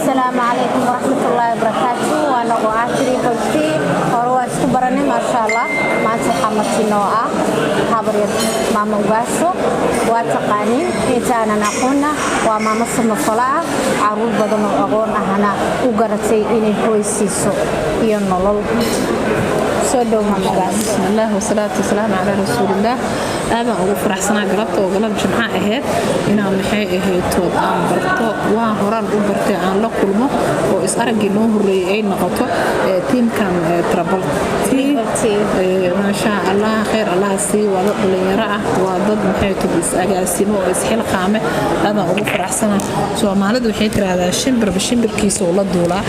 السلام عليكم ورحمة الله وبركاته. وأنا وعاتري قلتي ورواس كبرني ما شاء الله ما تحملتي نوعا خبرت ماما واسو واتقاني إنتانا نقولنا وماما صم الصلاة عروض بدن أقول أهنا وقرتي إني كويسيسو ينولل سودو ماما واسو. بسم الله والصلاة والسلام على رسول الله. أنا أقول فرح سنة قلبت وقلب جمعة أهد إن أنا محي أهد تود أنا برتو وهران أبرتي عن لقلمه وإسأرق إنه الرئي نقطه تيم كان ترابلتي ما شاء الله خير الله سي وضد ليراه وضد محي تبس أجاسمه وإسحيل قامة. أنا أقول فرح سنة سو ما لدو حيتر هذا الشمبر بالشمبر كيس ولا الدولار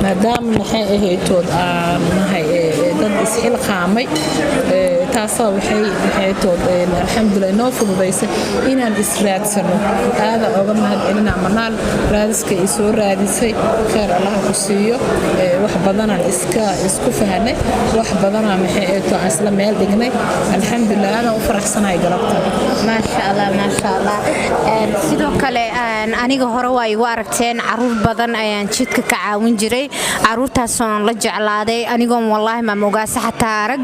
ما دام محي أهد تود محي ضد إسحيل قامة taasoo waxay tood alxamdulillah noo fududeysay inaan israadsano aada uga mahadcelina manaal raadiska ay soo raadisay khayr Allah ku siiyo wax badan aan isku fahanay wax badan aan maxay too isla meel dhignay alxamdulillah ana u faraxsanahay galabta ما شاء الله sidoo kale aniga hore way igu aragteen caruur badan ayaan jidka ka caawin jiray caruurtaas oo la jeclaaday anigoon wallahi ma mogaasa xataa arag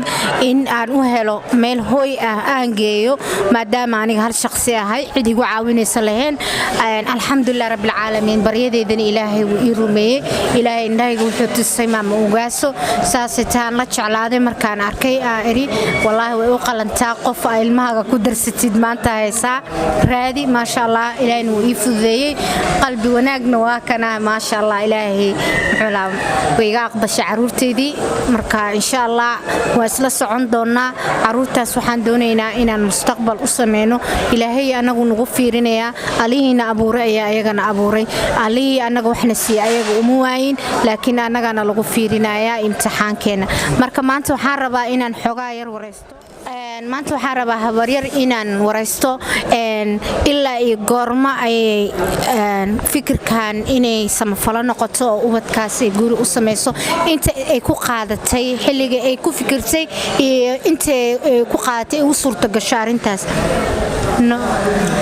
in aan u helo meel hooy ah aan geeyo maadaama aniga hal shakhsi ahay cid igu caawinaysa lahayn alxamdulillah rabbil caalamiin baryadeedana ilaahay wuu ii rumeeyay ilaahay indhahayga wuxuu tusay ma mogaaso saasitaan la jeclaaday markaan arkay eri wallahi way u qalantaa qof ay ilmahaga ku darsatid maanta haysa raadi ma sha Allah ilaahay wuu ii fududeeyay qalbi wanaagna waa kana ma sha Allah ilaahay wuxuu wayga aqbashay caruurteedii marka insha Allah waa isla socon doonaa caruurtaas waxaan doonaynaa inaan mustaqbal u sameeyno ilaahay anagu nagu fiirinaya alihiina abuuray ayaa ayagana abuuray alihii anaga waxna si ayaga uma waayin laakiin anagana lagu fiirinaya imtixaankeena marka maanta waxaan rabaa inaan xogaa yar wareysto maanta waxaan rabaa habar yar inaan wareysto ilaa iyo goorma ay fikirkan inay samafalo noqoto oo ubadkaas ay guri u sameeyso inta ay ku qaadatay xilliga ay ku fikirtay iyo inta ay ku qaadatay u suurta gashay arintaas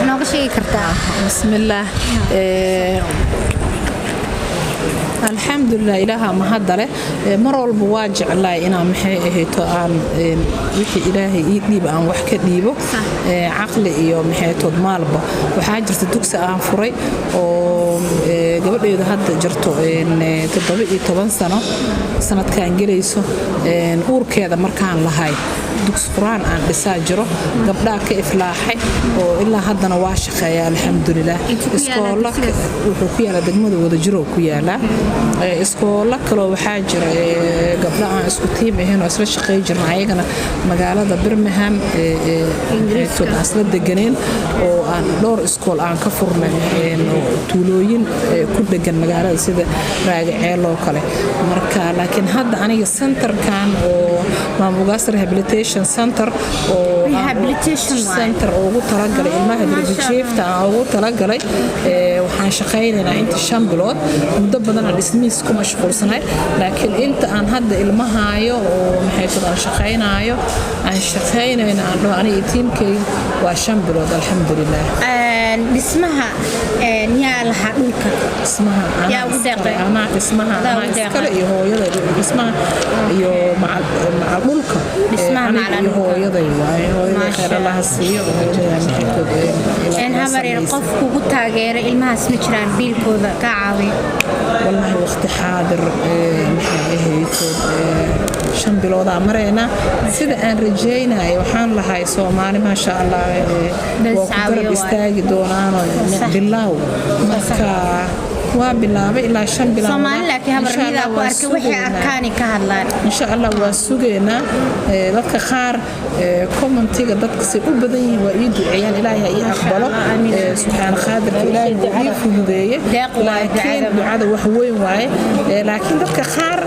nooga sheegi kartaa bismillaah الحمد لله إلها ما هذا له مرة البواجع الله إنا محيه تو عن وحي إلهي يديب عن وحكي ديبه عقل يوم محيه تو مالبه وحاجة تدوكس عن فري وقبل إذا هذا جرتو إن تطبيقي 8 سنة كان جليسه نور كذا مركان لهاي دوكس قرآن عن بساجره قبل كإفلاحي وإلا هذا نواش خيال الحمد لله إسكول لك وحكي على دمود ودجرو كيالا إسكول لك لو حاجر قبل عن إسكتيم هنا أصل الشقي جرنا عيقنا مقالة برمهام إنجليزي أصل الدجنين وعن دور إسكول عن كفرنا تولوين كل دجن مقالة سيد راجع عيلو كله مركا لكن هذا أنا السنتر كان وما مقاصر rehabilitation center oo rehabilitation center oo talagalay ilmaha darbijiifta oo talagalay waxaan shaqaynaynaa inta 5 bilood muddo badan aan dhismiis ku mashquulsanahay laakiin inta aan hadda ilmahaayo oo maxay tahay shaqaynaynaa aniga tiimkay waa 5 bilood alxamdulillah dhismaha yaa laha dhulka dhismaha yaa u deeqay ama dhismaha iskala iyo hooyada dhismaha iyo macal dhulka dhismaha macal hooyaday waay hooyada khayr Allah siiyo in habar qof kugu taageero ilmahaas ma jiraan biilkooda ka caawiyo wallahi waqti xaadir shan bilood marayna sida aan rajaynayo waxaan lahay Soomaali ma sha Allah waa ku garab istaagi doonaan bilaw marka waa bilaabay ilaa 5 bilood Soomaali laakiin habarnida ku arkay wixii arkaani ka hadlaan insha Allah waa sugeena dadka qaar commentiga dadka si u badan yihiin waa ii duceeyaan Ilaahay ay aqbalo subhana qaadir Ilaahay uu fududeeyay laakiin ducada wax weyn waaye laakiin dadka qaar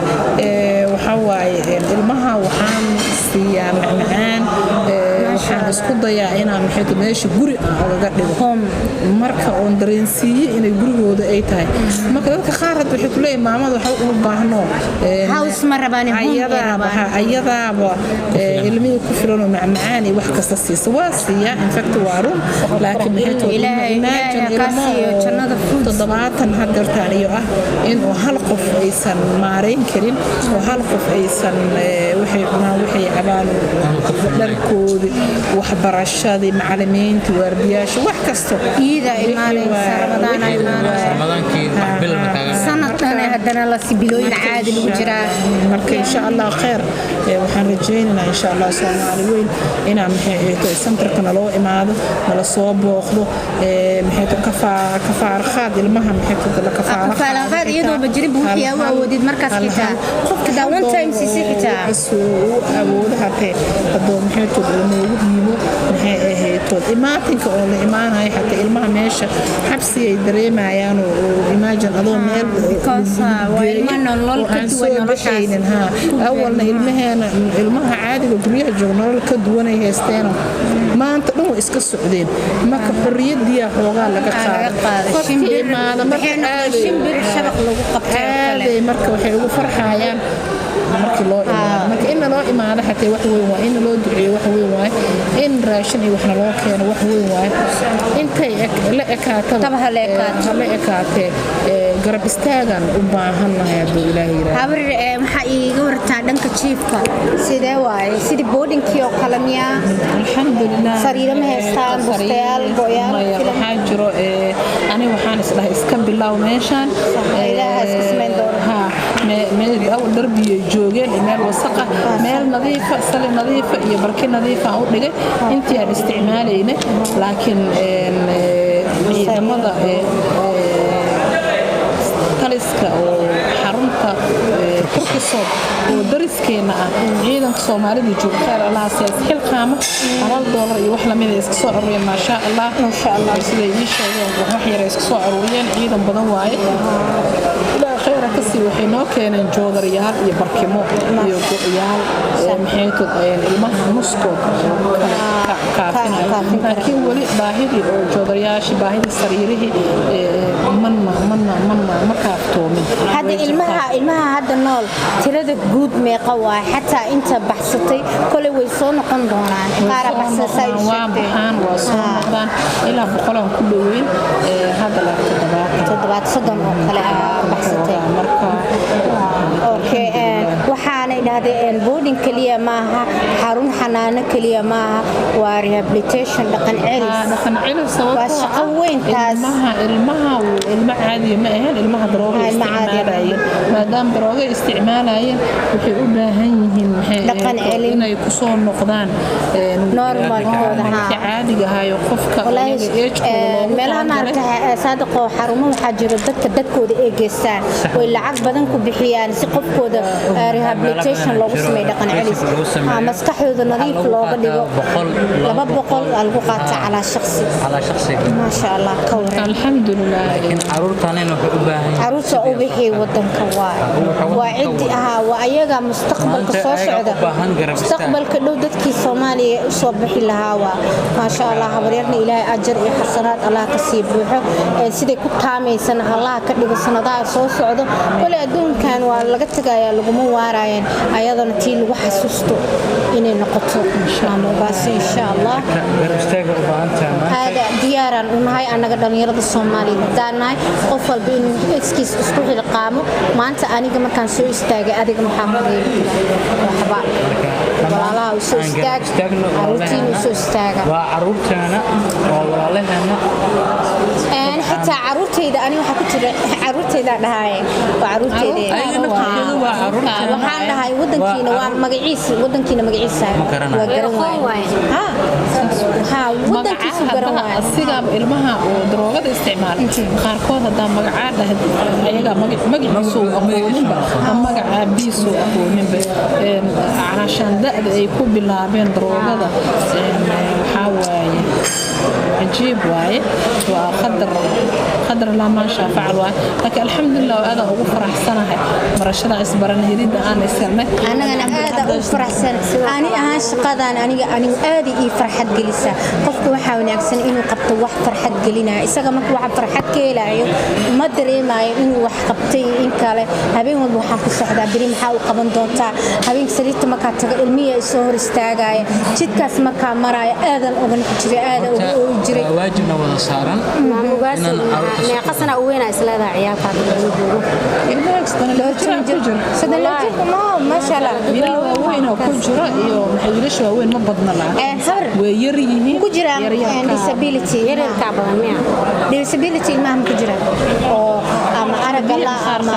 waxa waaye ilmaha waxaan siiyaa macaan waxaan isku dayaa inaan maxay meesha guri aan uga dhigo marka oon dareensiiyo inay gurigooda ay tahay marka dadka qaar hadda waxay ku leeyihiin maamada waxa u baahno house ma rabaan ayadaaba ilmihii ku filan oo macmacaan iyo wax kasta siisa waa siiya in fact waa run laakiin jannada toddobaatan hadeertaan iyo ah inuu hal qof aysan maarayn karin oo hal qof aysan waxay cunaan waxay cabaan dharkoodii waxbarashadii macallimiinta waardiyaasha wax kasto iida imaanaysa sanadkan haddana la sibilooyin caadi lagu jiraa marka insha allah khayr waxaan rajaynaynaa insha allah Soomaali weyn inaan maxay santarka naloo imaado nala soo booqdo maxay kafaarqaad ilmaha maxay la kafaarqaad iyadoo bajrin buuxiya u awoodid markaas xitaa qofka da one time si xitaa awoodaha hadoo maxay noogu dhiibo maxay ahayd imaatinka oo la imaanayo xataa ilmaha meesha xabsi ay dareemayaan oo imagine adoo meel awalna ilmaha caadiga guryaha jooga nolol ka duwan ay haysteen maanta dhan way iska socdeen marka xorriyadiya xoogaa laga qaaday marka waxay ugu farxayaan markii loo imaado marka in loo imaado xataa wax weyn waa in loo duceeyo wax weyn waa in raashin iyo waxna loo keeno wax weyn waa intay la ekaatee garab istaagan u baahannahay hadduu ilaahay yiraahdo habar waxa iiga wartaa dhanka jiifka sidee waaye sidii boodinkii oo kale miyaa alxamdulilah sariiro ma haystaan bustayaal go'yaal waxaa jiro aniga waxaan isdhahay iska bilow meeshaan ilaaha iska samayn doona meel awal darbiyay joogeen meel wasaqa meel nadiifa sali nadiifa iyo barki nadiifa u dhigay intii aan isticmaalaynay laakiin ciidamada taliska oo xarunta turkisood oo dariskeena ah ciidanka Soomaalida jooga khayr Allah siyaas xil qaama $1 iyo wax la mid ah iska soo ururiyeen ma sha Allah sida ay sheegeen wax yar iska soo ururiyeen ciidan badan waaye khayr ka sii waxay noo keeneen joodariyaal iyo barkimo iyo go'yaal maxay ilmaha nuskood laakiin wali baahidii oo joodariyaashii baahidii sariirihii ma kaaftoomin hadda ilmaha hadda nool tirada guud meeqa waa xataa inta baxsatay kole way soo noqon doonaan qaar baxsatay waa soo noqdaan ilaa 100 ku dhaweyn hadda la 7 oo kale baxsatay marka okay waxaana idhaahdeen boarding kaliya maaha xarun xanaano kaliya maaha waa rehabilitation dhaqan celis waa shaqo weyn taas ilmaha caadi ma ahayn ilmaha darooga isticmaalayeen maadaama darooga isticmaalayeen waxay u baahan yihiin dhaqan celin inay ku soo noqdaan normalkooda caadiga ahayo qofka meelaha maarta saadaqo xarumo waxaa jiro dadkooda ay geystaan way lacag badan ku bixiyaan si qofkooda rehabilitation loogu sameeyo dhaqan celis maskaxdooda nadiif looga dhigo 200 lagu qaato على شخصي ما شاء الله كور الحمد لله لكن عرورتانين waxay u baahan yihiin caruurta u bixi wadanka waa cidi waa ayaga mustaqbalka soo socda mustaqbalka dhow dadkii Soomaaliya u soo bixi lahaa ma sha Allah habaryarna Ilaahay ajar iyo xasanaad Allah ka sii buuxo sidii ku taamaysan Allah ka dhigo sanadaha soo socdo kale adduunkan waa laga tagayaa laguma waaraayeen ayadana tii lagu xasuusto inay noqoto insha Allah هذا ديارا ونهاي أنا قدر يرد الصومالي داناي قفل بين إسكيس أسبوع القامة ما أنت أنا كمان كان سوي استاج أديك محمد وحبا والله وسوي استاج عروتي وسوي استاج وعروتنا والله أنا أنا حتى عروتي إذا أنا وحكيت عروتي إذا هاي وعروتي وحنا هاي ودن كينا ومجعيس ودن كينا مجعيس ها ودن asiga ilmaha oo daroogada isticmaal qaarkood hadaa magacaada ayaga magaciisu aqooninba magaca biisu aqooninba caashan da'da ay ku bilaabeen daroogada waxa waaye عجيب واي وقدر الله ما شاء فعل واي لكن الحمد لله هذا هو فرح سنة مرشدة إسبرنا يريد أنا استلمه أنا هذا فرح سنة أنا أهاش قادان أنا آدي فرحة جلسة قفك وحاول أحسن إنه قبت واحد فرحة جلنا إسقى ما واحد فرحة كيلا ما أدري ما إنه واحد قبتي إن كله هبين وضوحك الصحة بريم حاول قبض دوتا هبين سريت مكان المية السهر استاجاي شد كاس مكان مراي آذن أغني جري آذن وجري واجبنا ولا صارن ما مقاسم ما قصنا وين أسلا ذا عيال ما شاء الله وين كجرا يوم حيلش وين ما بدنا لا ويريه كجرا disability يرى الكعبة ميا disability ما هم كجرا أو أما أرجع الله أما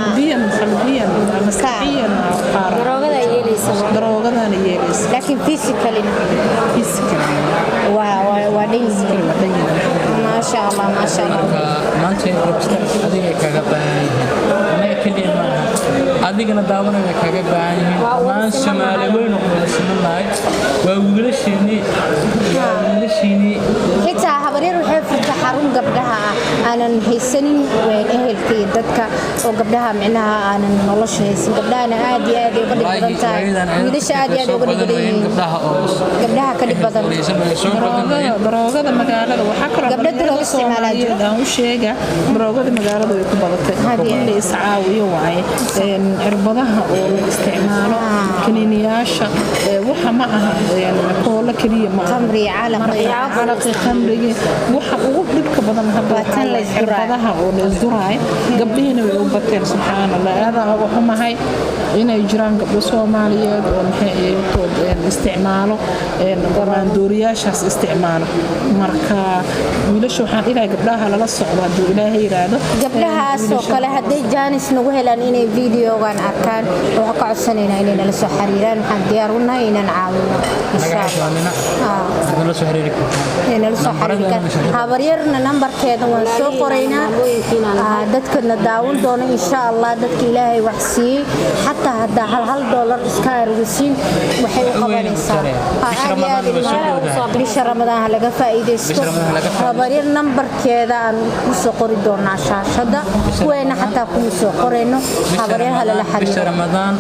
خلبيا مسكيا دروغة دروغة يليس لكن physically ما شاء الله ما شاء الله ما أنت أديك كعبان ما كلي ما adigana daawanaya kaga baahan yihiin ma Soomaaliyeed oo Soomaaliyeed waa wiilashiini xitaa habaryar waxay furta xarun gabdhaha aanan haysanin ehelkii dadka oo gabdhaha micnaha aanan nolosha haysan gabdhahana aad iyo aad uga dhib badan tahay wiilasha aad iyo aad uga dhib badan yihiin gabdhaha ka dhib badan daroogada magaalada waxa kala gabdhaha loo isticmaalaa aan u sheega daroogada magaalada way ku badatay in iscaawiyo waaye cirbadaha oo la isticmaalo kaniiniyaasha waxa ma aha koola kaliya ma khamri caalamka khamriga waxa ugu dhibka badan hadda la cirbadaha oo la isduraay gabdhihina way u bateen subxaanallah aada ugu xumahay inay jiraan gabdho Soomaaliyeed oo maxay isticmaalo dooriyaashaas isticmaalo marka wiilasha waxaan ilaahay gabdhaha lala socdo haduu ilaahay yiraahdo gabdhahaas oo kale haday jaanis nagu helaan inay videogan arkaan waxa ka codsanayna inay nala soo xiriiraan waxaan diyaar u nahay inaan caawino insha Allah habaryarna nambarkeeda waan soo qoraynaa dadkana daawan doono insha Allah dadka ilaahay wax siiyay hatta hada hal dollar iska argisiin waxay u qabanaysaa bisha Ramadaan laga faa'iideysto habaryar nambarkeeda aan ku soo qori doonaa shaashada weena hatta ku soo qorayno habaryar la xiriir Ramadaan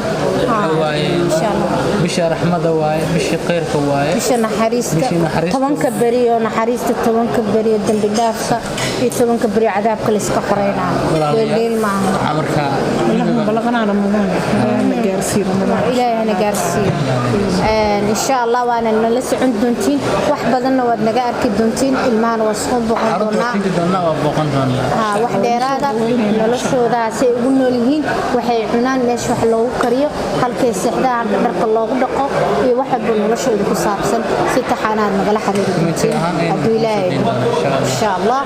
bisha raxmada waaye bisha khayrka waaye bisha naxariista tobanka bari oo naxariista tobanka bari dambi dhaafka iyo tobanka bari cadaabka la iska qoraynaa leeyl ma amarka balaqana Ramadaan gaarsiin Ramadaan ilaahay na gaarsiin insha Allah waana nala socon doontiin wax badanna waad naga arki doontiin ilmahan waa soo boqon doonaa wax dheeraada noloshooda si ugu nool yihiin waxay cunaan meesha wax loogu kariyo halkay seexdaan dharka loogu dhaqo iyo waxa noloshooda ku saabsan si taxanaan magala xiriir doontiin haduu ilaahay insha Allah